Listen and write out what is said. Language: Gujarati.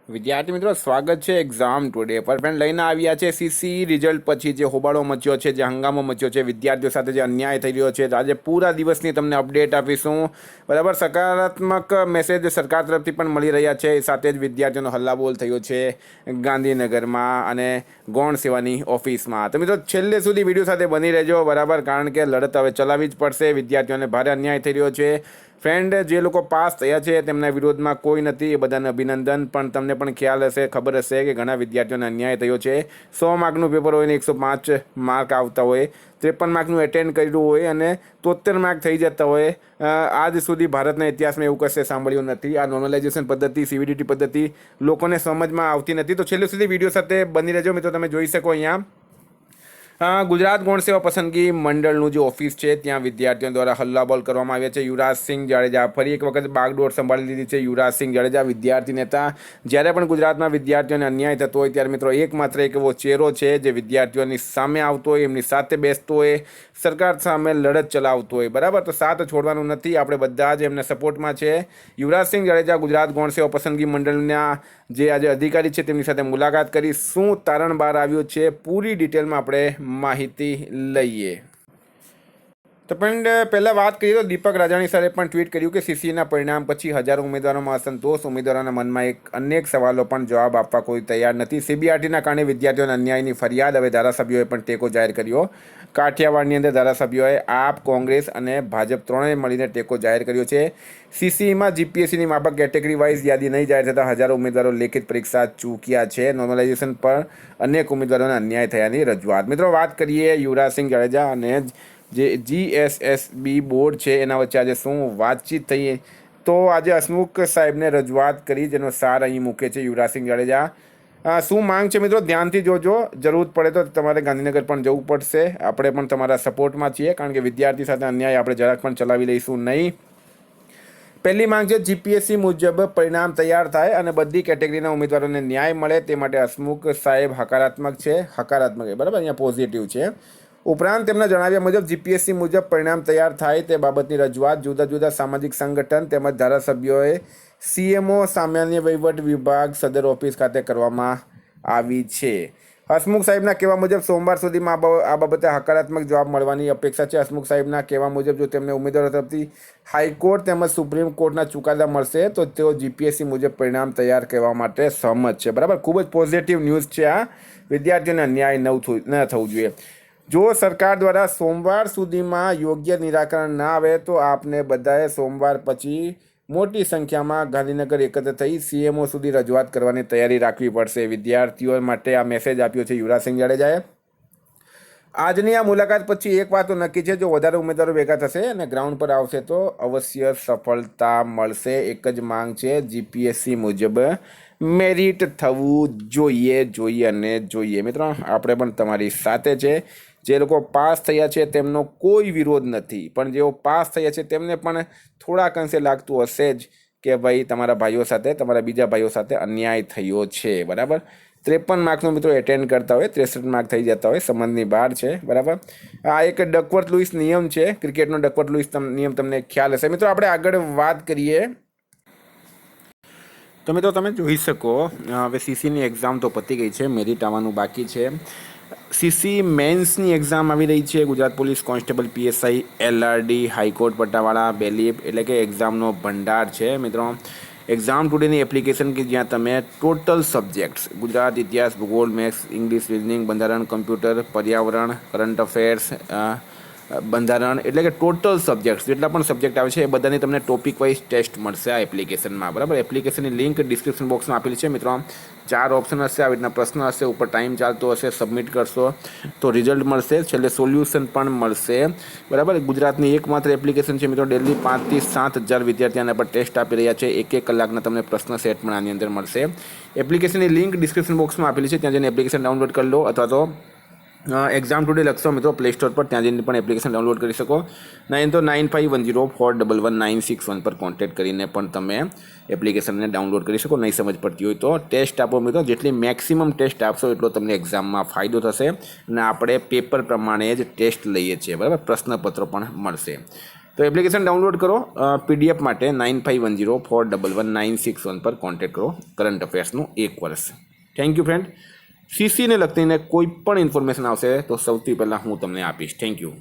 વિદ્યાર્થી મિત્રો, સ્વાગત છે એક્ઝામ ટુડે પર. ફ્રેન્ડ, લઈને આવ્યા છે સીસી રિઝલ્ટ પછી જે હોબાળો મચ્યો છે, જે હંગામો મચ્યો છે, વિદ્યાર્થીઓ સાથે જે અન્યાય થઈ રહ્યો છે, આજે પૂરા દિવસની તમને અપડેટ આપીશું. બરાબર, સકારાત્મક મેસેજ સરકાર તરફથી પણ મળી રહ્યા છે, સાથે જ વિદ્યાર્થીઓનો હલ્લાબોલ થયો છે ગાંધીનગરમાં અને ગૌણ સેવાની ઓફિસમાં. તો મિત્રો, છેલ્લે સુધી વિડીયો સાથે બની રહેજો. બરાબર, કારણ કે લડત હવે ચલાવવી જ પડશે. વિદ્યાર્થીઓને ભારે અન્યાય થઈ રહ્યો છે. ફ્રેન્ડ, જે લોકો પાસ થયા છે તેમના વિરોધમાં કોઈ નથી, એ બધાને અભિનંદન. પણ તમને પણ ખ્યાલ હશે, ખબર હશે કે ઘણા વિદ્યાર્થીઓને અન્યાય થયો છે. 100 માર્કનું પેપર હોય ને 105 માર્ક આવતા હોય, 53 માર્કનું એટેન્ડ કર્યું હોય અને 73 માર્ક થઈ જતા હોય. આજ સુધી ભારતના ઇતિહાસમાં એવું કશે સાંભળ્યું નથી. આ નોર્મલાઇઝેશન પદ્ધતિ, સીવીડીટી પદ્ધતિ લોકોને સમજમાં આવતી નથી. તો છેલ્લે સુધી વિડીયો સાથે બની રહેજો મિત્રો. તમે જોઈ શકો અહીંયા ગુજરાત ગૌણ સેવા પસંદગી મંડળનું જે ઓફિસ છે ત્યાં વિદ્યાર્થીઓ દ્વારા હલ્લાબોલ કરવામાં આવ્યા છે. યુવરાજસિંહ જાડેજા ફરી એક વખત બાગડોર સંભાળી લીધી છે. યુવરાજસિંહ જાડેજા વિદ્યાર્થી નેતા. જ્યારે પણ ગુજરાતમાં વિદ્યાર્થીઓને અન્યાય થતો હોય ત્યારે મિત્રો એકમાત્ર એક એવો ચહેરો છે જે વિદ્યાર્થીઓની સામે આવતો હોય, એમની સાથે બેસતો હોય, સરકાર સામે લડત ચલાવતો હોય. બરાબર, તો સાથ છોડવાનું નથી. આપણે બધા જ એમને સપોર્ટમાં છે. યુવરાજસિંહ જાડેજા ગુજરાત ગૌણ સેવા પસંદગી મંડળના જે આજે અધિકારી છે તેમની સાથે મુલાકાત કરી શું તારણ બહાર આવ્યું છે પૂરી ડિટેલમાં આપણે માહિતી લઈએ. તો પણ પહેલાં વાત કરીએ તો દીપક રાજાણી સરે પણ ટ્વીટ કર્યું કે સીસીના પરિણામ પછી હજારો ઉમેદવારોમાં અસંતોષ. ઉમેદવારોના મનમાં અનેક સવાલો પણ જવાબ આપવા કોઈ તૈયાર નથી. સીબીઆરટીના કારણે વિદ્યાર્થીઓના અન્યાયની ફરિયાદ. હવે ધારાસભ્યોએ પણ ટેકો જાહેર કર્યો. કાઠિયાવાડની અંદર ધારાસભ્યોએ આપ, કોંગ્રેસ અને ભાજપ ત્રણેય મળીને ટેકો જાહેર કર્યો છે. સીસીમાં જીપીએસસીની માફક કેટેગરી વાઇઝ યાદી નહીં જાહેર થતાં હજારો ઉમેદવારો લેખિત પરીક્ષા ચૂક્યા છે. નોર્મલાઇઝેશન પર અનેક ઉમેદવારોને અન્યાય થયાની રજૂઆત. મિત્રો, વાત કરીએ યુવરાજસિંહ જાડેજા અને જે જીએસએસબી બોર્ડ છે એના વચ્ચે આજે શું વાતચીત થઈ. તો આજે હસમુખ સાહેબને રજૂઆત કરી, જેનો સાર અહીં મૂકે છે યુવરાજસિંહ જાડેજા. શું માંગ છે મિત્રો, ધ્યાનથી જોજો. જરૂર પડે તો તમારે ગાંધીનગર પણ જવું પડશે. આપણે પણ તમારા સપોર્ટમાં છીએ, કારણ કે વિદ્યાર્થી સાથે અન્યાય આપણે જરાક પણ ચલાવી લઈશું નહીં. પહેલી માંગ છે જીપીએસસી મુજબ પરિણામ તૈયાર થાય અને બધી કેટેગરીના ઉમેદવારોને ન્યાય મળે. તે માટે હસમુખ સાહેબ હકારાત્મક છે. હકારાત્મક છે, બરાબર, અહીંયા પોઝિટિવ છે. ઉપરાંત તેમના જણાવ્યા મુજબ જીપીએસસી મુજબ પરિણામ તૈયાર થાય તે બાબતની રજૂઆત જુદા જુદા સામાજિક સંગઠન તેમજ ધારાસભ્યોએ સીએમઓ સામાન્ય વહીવટ વિભાગ સદર ઓફિસ ખાતે કરવામાં આવી છે. હસમુખ સાહેબના કહેવા મુજબ સોમવાર સુધીમાં આ બાબતે હકારાત્મક જવાબ મળવાની અપેક્ષા છે. હસમુખ સાહેબના કહેવા મુજબ જો તેમને ઉમેદવારો તરફથી હાઈકોર્ટ તેમજ સુપ્રીમ કોર્ટના ચુકાદા મળશે તો તેઓ જીપીએસસી મુજબ પરિણામ તૈયાર કરવા માટે સહમત છે. બરાબર, ખૂબ જ પોઝિટિવ ન્યૂઝ છે. આ વિદ્યાર્થીઓને અન્યાય ન થવું જોઈએ. જો સરકાર દ્વારા સોમવાર સુધીમાં યોગ્ય નિરાકરણ ના આવે તો આપને બધાએ સોમવાર પછી મોટી સંખ્યામાં ગાંધીનગર એકત્ર થઈ સીએમઓ સુધી રજૂઆત કરવાની તૈયારી રાખવી પડશે. વિદ્યાર્થીઓ માટે આ મેસેજ આપ્યો છે યુવરાજસિંહ જાડેજાએ. આજની આ મુલાકાત પછી એક વાત તો નક્કી છે, જો વધારે ઉમેદવારો ભેગા થશે અને ગ્રાઉન્ડ પર આવશે તો અવશ્ય સફળતા મળશે. એક જ માંગ છે, જીપીએસસી મુજબ મેરિટ થવું જોઈએ અને જોઈએ. મિત્રો, આપણે પણ તમારી સાથે છે. જે લોકો પાસ થયા છે તેમનો કોઈ વિરોધ નથી, પણ જેઓ પાસ થયા છે તેમને પણ થોડાક અંશે લાગતું હશે જ કે ભાઈ તમારા ભાઈઓ સાથે, તમારા બીજા ભાઈઓ સાથે અન્યાય થયો છે. બરાબર, 53 માર્કનું મિત્રો એટેન્ડ કરતા હોય, 63 માર્ક થઈ જતા હોય, સંબંધની બહાર છે. બરાબર, આ એક ડકવર્થ લુઈસ નિયમ છે, ક્રિકેટનો ડકવર્થ લુઈસ નિયમ તમને ખ્યાલ હશે. મિત્રો, આપણે આગળ વાત કરીએ તો મિત્રો તમે જોઈ શકો હવે સીસીની એક્ઝામ તો પતી ગઈ છે, મેરિટ આવવાનું બાકી છે. સીસી મેન્સની એક્ઝામ આવી રહી છે. Gujarat police constable, PSI, LRD, high court પટ્ટાવાળા, બેલીફ, એટલે કે એક્ઝામનો ભંડાર છે. મિત્રો, એક્ઝામ ટુડેની એપ્લિકેશન કે જ્યાં તમે ટોટલ સબ્જેક્ટ્સ ગુજરાત, ઇતિહાસ, ભૂગોળ, મેથ્સ, ઇંગ્લિશ, રિઝનિંગ, બંધારણ, કમ્પ્યુટર, પર્યાવરણ, કરંટ અફેર્સ, બંધારણ, એટલે કે ટોટલ સબ્જેક્ટ્સ જેટલા પણ સબ્જેક્ટ આવે છે એ બધાની તમને ટોપિક વાઇઝ ટેસ્ટ મળશે આ એપ્લિકેશનમાં. બરાબર, એપ્લિકેશનની લિંક ડિસ્ક્રિપ્શન બોક્સમાં આપેલી છે. મિત્રો, 4 ઓપ્શન હશે, આવી રીતના પ્રશ્ન હશે, ઉપર ટાઈમ ચાલતો હશે, સબમિટ કરશો તો રિઝલ્ટ મળશે, છેલ્લે સોલ્યુશન પણ મળશે. બરાબર, ગુજરાતની એકમાત્ર એપ્લિકેશન છે મિત્રો. ડેલી 5 થી 7 હજાર વિદ્યાર્થી આના પર ટેસ્ટ આપી રહ્યા છે. 1 કલાકના તમને પ્રશ્ન સેટ પણ આની અંદર મળશે. એપ્લિકેશનની લિંક ડિસ્ક્રિપ્શન બોક્સમાં આપેલી છે, ત્યાં જઈને એપ્લિકેશન ડાઉનલોડ કરી લો, અથવા તો એક્ઝામ ટુડે લખશો મિત્રો પ્લે સ્ટોર પર, ત્યાં જઈને પણ એપ્લિકેશન ડાઉનલોડ કરી શકો. 9510411961 પર કોન્ટેક્ટ કરીને પણ તમે એપ્લિકેશનને ડાઉનલોડ કરી શકો. નહીં સમજ પડતી હોય તો ટેસ્ટ આપો મિત્રો. જેટલી મેક્સિમમ ટેસ્ટ આપશો એટલો તમને એક્ઝામમાં ફાયદો થશે. અને આપણે પેપર પ્રમાણે જ ટેસ્ટ લઈએ છીએ. બરાબર, પ્રશ્નપત્રો પણ મળશે. તો એપ્લિકેશન ડાઉનલોડ કરો. PDF માટે 9510411961 પર કોન્ટેક્ટ કરો. કરંટ અફેર્સનું 1 વર્ષ. Thank you friend. સીસીને લગતીને કોઈ પણ ઇન્ફોર્મેશન આવશે તો સૌથી પહેલાં હું તમને આપીશ. Thank you.